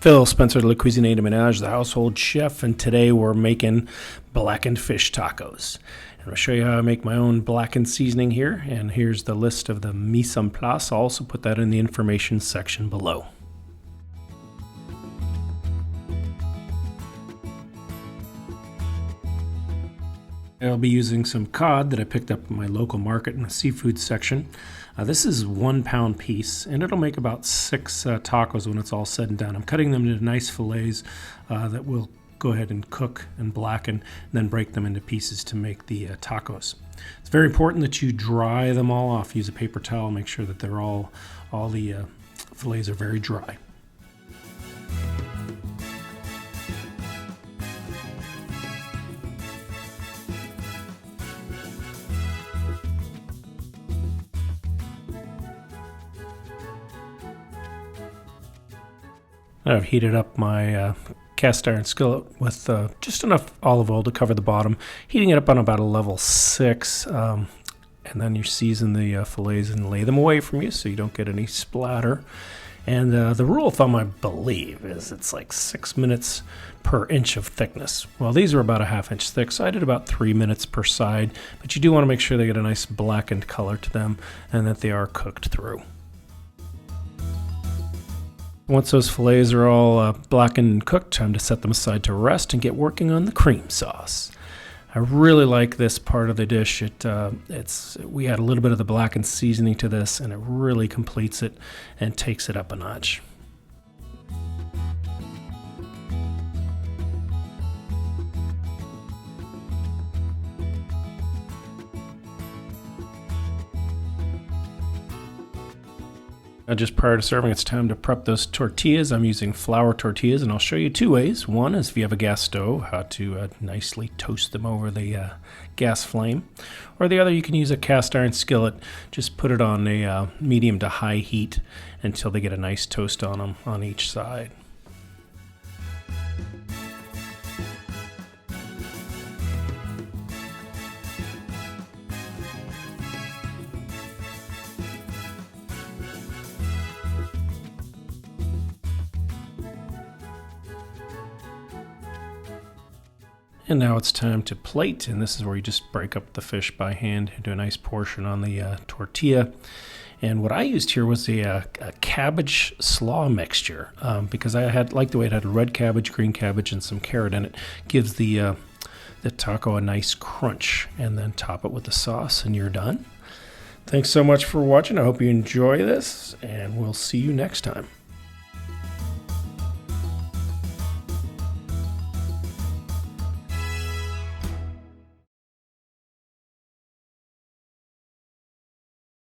Phil Spencer de la Cuisine de Ménage, the household chef, and today we're making blackened fish tacos. And I'll show you how I make my own blackened seasoning here, and here's the list of the mise en place. I'll also put that in the information section below. I'll be using some cod that I picked up at my local market in the seafood section. This is 1 pound piece, and it'll make about 6 tacos when it's all said and done. I'm cutting them into nice fillets that we'll go ahead and cook and blacken, and then break them into pieces to make the tacos. It's very important that you dry them all off. Use a paper towel, make sure that they're all the fillets are very dry. I've heated up my cast iron skillet with just enough olive oil to cover the bottom, heating it up on about a level 6, and then you season the fillets and lay them away from you so you don't get any splatter. And the rule of thumb, I believe, is it's like 6 minutes per inch of thickness. Well, these are about a 1/2 inch thick, so I did about 3 minutes per side, but you do want to make sure they get a nice blackened color to them and that they are cooked through. Once those fillets are all blackened and cooked, time to set them aside to rest and get working on the cream sauce. I really like this part of the dish. We add a little bit of the blackened seasoning to this, and it really completes it and takes it up a notch. Just prior to serving, it's time to prep those tortillas. I'm using flour tortillas, and I'll show you 2 ways. One is if you have a gas stove, how to nicely toast them over the gas flame. Or the other, you can use a cast iron skillet. Just put it on a medium to high heat until they get a nice toast on them on each side. And now it's time to plate, and this is where you just break up the fish by hand and do a nice portion on the tortilla. And what I used here was a cabbage slaw mixture because I liked the way it had red cabbage, green cabbage, and some carrot in it. Gives the taco a nice crunch. And then top it with the sauce, and you're done. Thanks so much for watching. I hope you enjoy this, and we'll see you next time.